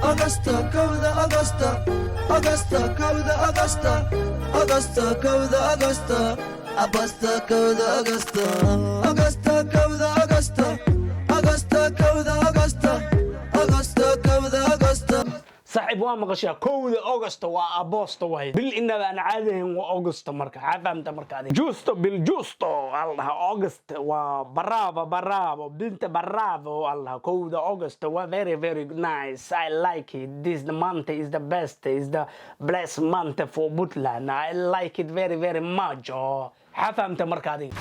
Augusta, كودا Augusta, Augusta, كودا Augusta, Augusta, كودا Augusta, Augusta, كودا Augusta, Augusta, كودا Augusta, Augusta, كودا Augusta, Augusta, كودا Augusta. صاحب waa maqashaa kowda August waa aboosto way bil inaba aan caadayn waa August marka xafaamta marka adiga justo bil justo allah August waa bravo binta bravo allah kowda August waa very nice. I like it. This the month is the best, is the blessed month for Puntland. I like it very much. Oh xafaamta marka adiga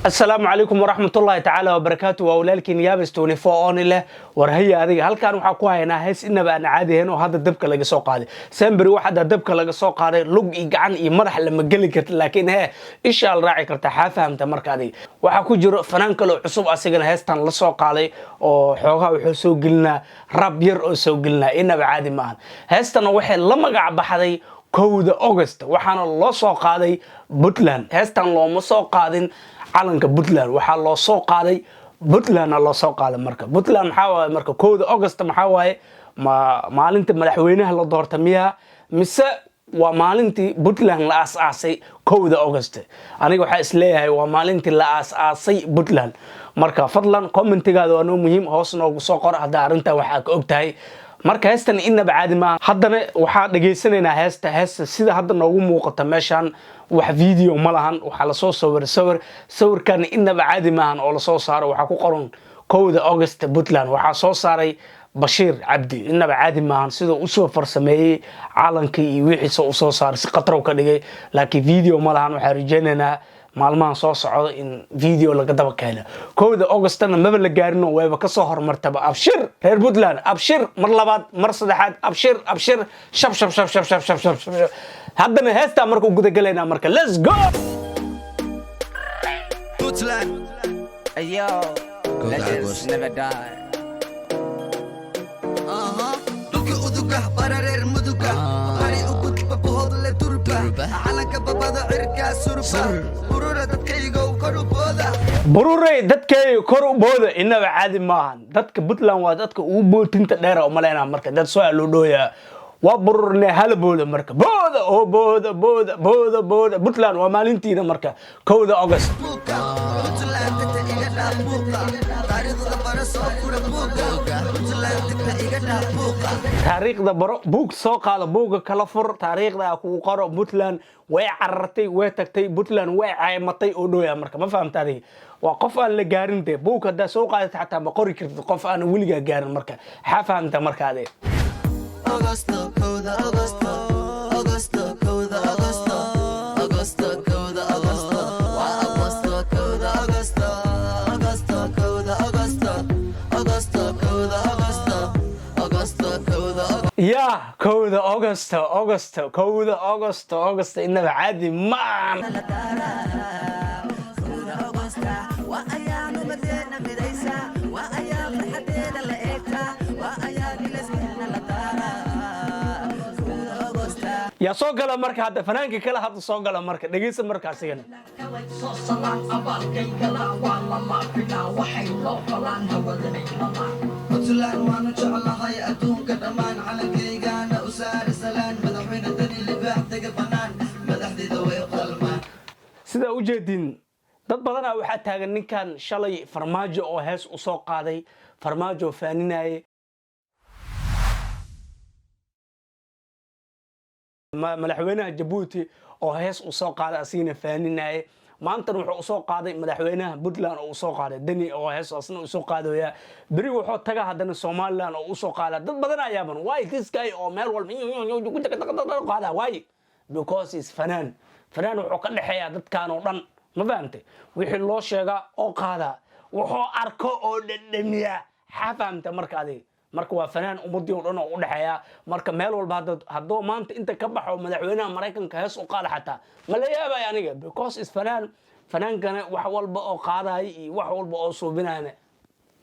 السلام عليكم ورحمة الله تعالى وبركاته وأولادكين يابستوني فوقوني له ورهي هذه هل كان وحكوها هنا هس إنه بقى عادي هنا وهذا الدبك اللي سوق هذه سامبري واحد الدبك اللي سوق هذا لوج يجعن يمرح لما قلك لكن هي إيش الراعي كرتاح فهمت مرك هذه وحكو جرو فنان كله عصب أسجنا هستان لسوق عليه وحوها وحسوق لنا ربير أسوق لنا إنه بعادي معهن هستان واحد لما قاعد بحذي كود أغسطس وحنا الله سوق هذه بوتلاند هستان لو ما سوق هذين calanka Puntland waxa loo soo qaaday Puntland loo soo qaaday marka Puntland waxa waaye marka 1 August waxa waaye maalinta madaxweynaha la doortamiya mise waa maalintii Puntland la aasaasay 1 August aniga waxa isleeyahay waa maalintii la aasaasay Puntland marka fadlan commentigaada waa muhiim hoos noogu soo qor hada arinta waxa ka ogtahay marka heestan inaba caadi ma haddana waxa dhageysanaynaa heesta sida hadda noogu muuqata meeshan wax video ma lahan waxa la soo sawirkan inaba caadi ma ahan oo la soo saaro waxa ku qoran 1 August Puntland waxa soo saaray Bashir Abdi inaba caadi ma ahan sida uu soo farsameeyay calankii iyo wixii uu soo saaray si qatar ka dhigay laakiin video ma lahan waxa rajaynaynaa maalmahan soo socdo in video laga daba keeno 1 August ma la gaarino wayba ka soo hormartaba abshir reer Puntland abshir mar labaad mar saddexaad abshir shab haddana heesta markuu guda galayna marka let's go Puntland ayo legends never die dhulka uduga barareer muduga qari ugu babahood le turba calanka babada cirka surba burura dadkayga kor u booda inaba caadi maahan dadka Puntland waa dadka ugu bootinta dheer oo maleena marka dad soo loo dhooya waa bururne hal booda marka booda Puntland waa maalintiina marka 1 August taariikhda baro buug soo qaada buuga kala fur taariikhda ku qoro Puntland way carartay way tagtay Puntland way caymatay oo dhooya marka ma fahamtay waa qof aan la gaarin de buug hada soo qaadata xataa ma qori kartid qof aan wiliga gaarin marka xafaamta marka adeeg Augusta, كودا Augusta, Augusta, كودا Augusta, Augusta, كودا Augusta, Augusta, كودا Augusta, Augusta, كودا Augusta, Augusta, كودا Augusta, Augusta, كودا يا كودا August إنه عادي ما يا سوقلا مركا هذا فنانك كلا هذا سوقلا مركا دقيس مركا سيجن sida u jeedin dad badan waxa taagan ninkan shalay farmaajo oo hees u soo qaaday farmaajo faaninay madaxweynaha Djibouti oo hees u soo qaaday asina faaninay maanta wuxuu soo qaaday madaxweynaha Puntland oo soo qaaday Dani oo hees asna u soo qaadaya bari wuxuu taga hadana Soomaaliland oo soo qaaday dad badan ayaaban why this guy oo meel walba qaada why because is fanaan wuxuu ka dhaxeeyaa dadkan oo dhan ma fahamtay wixii loo sheega oo qaada wuxuu arko oo dhadhamiya xafaamta marka adeeg marka waa fanaan ummadii oo dhan oo u dhaxeeya marka meel walba hadoo maanta inta ka baxo madaxweynaha Mareykanka hees u qaada xataa ma la yaabay aniga because is fanaankana wax walba oo qaaday iyo wax walba oo suubinayna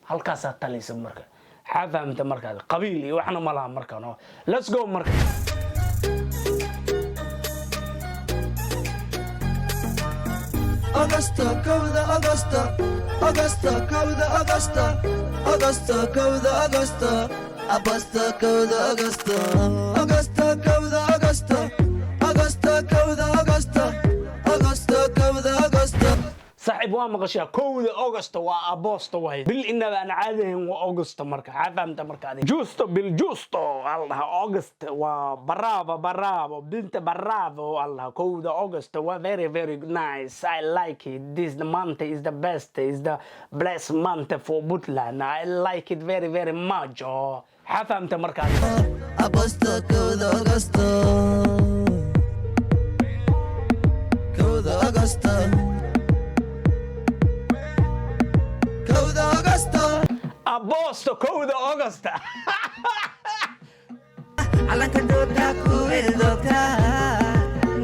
halkaas talaysan marka xafaamta marka qabiil iyo waxna ma laha marka no let's go marka Augusta, kowda Augusta, Augusta, kowda Augusta, Augusta, kowda Augusta, Augusta, kowda Augusta, Augusta, kowda Augusta, Augusta, kowda Augusta, Augusta, kowda Augusta. صاحب waa maqashaa kowda August waa aboosto way bil inaba aan caadayn waa August marka xafaamta marka adiga justo bil justo allah August waa bravo binta bravo allah kowda August waa very nice I like it this the month is the best is the blessed month for Puntland I like it very much oh xafaamta marka adiga Agosto kowda Agosto kowda Agosto Agosto kowda August calanka doogta kuwil doogta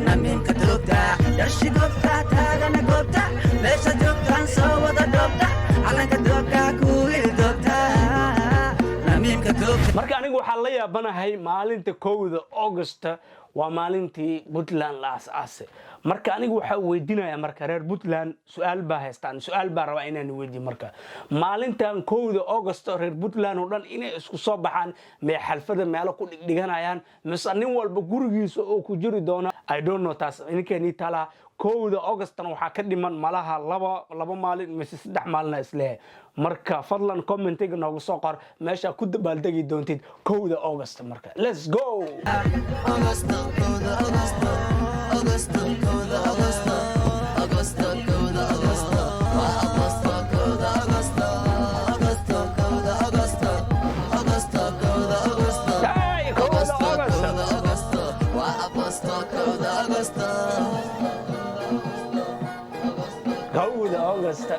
naminka doogta yashi goobta taagana goobta meesha joogtaan soo wada doogta calanka doogta kuwil doogta naminka doogta marka anigu waxaa la yaabanahay maalinta kowda August waa maalintii Puntland la aasaasay marka anigu waxa weydiinaya marka reer Puntland su'aal baa haystaan su'aal baa rabaa inaan weydiiyo marka maalintan kowda August reer Puntland oo dhan inay isku soo baxaan mee xalfada meelo ku dhiganayaan mise nin walba gurigiisa oo ku jiri doona I don't know taas inkani tala kowda August waxa ka dhiman malaha laba maalin mise saddex maalin islee marka fadlan commentiga noogu soo qor meesha ku dabaaldegi doontid kowda August marka let's go Augusto kowda Augusto Augusto kowda Augusto Augusto kowda Augusto Augusto kowda Augusto Augusto kowda Augusto Augusto kowda Augusto hey kowda August Augusto Augusto kowda Augusto kowda August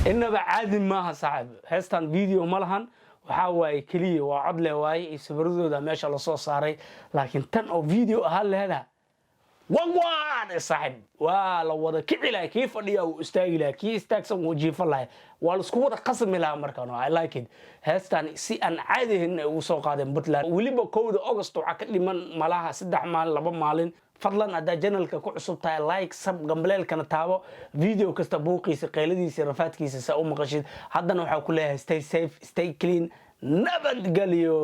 إنما عاد ما صعب هستان فيديو ملهن وحاول كليه وعدله واي يسبردو ده ماشى الله صاري لكن تن أو فيديو هل هذا وان صاحب ولا وضع كعلا كيف اللي أو استاجلا كي استاكسم وجيف الله والسكوت قسم لا مركانه I like it هستان سي أن عاده إنه وسوق هذا بطلان ولي بكود أغسطس وعكلي من ملاها سدح مال لبا مالين فضلا هذا جنالك ku cusub tahay like sub gambaleelkana taabo video kasta buuqiisa qeyladiisa rafaadkiisa sa u maqashid haddana waxa ku leeyahay stay safe stay clean nabadgelyo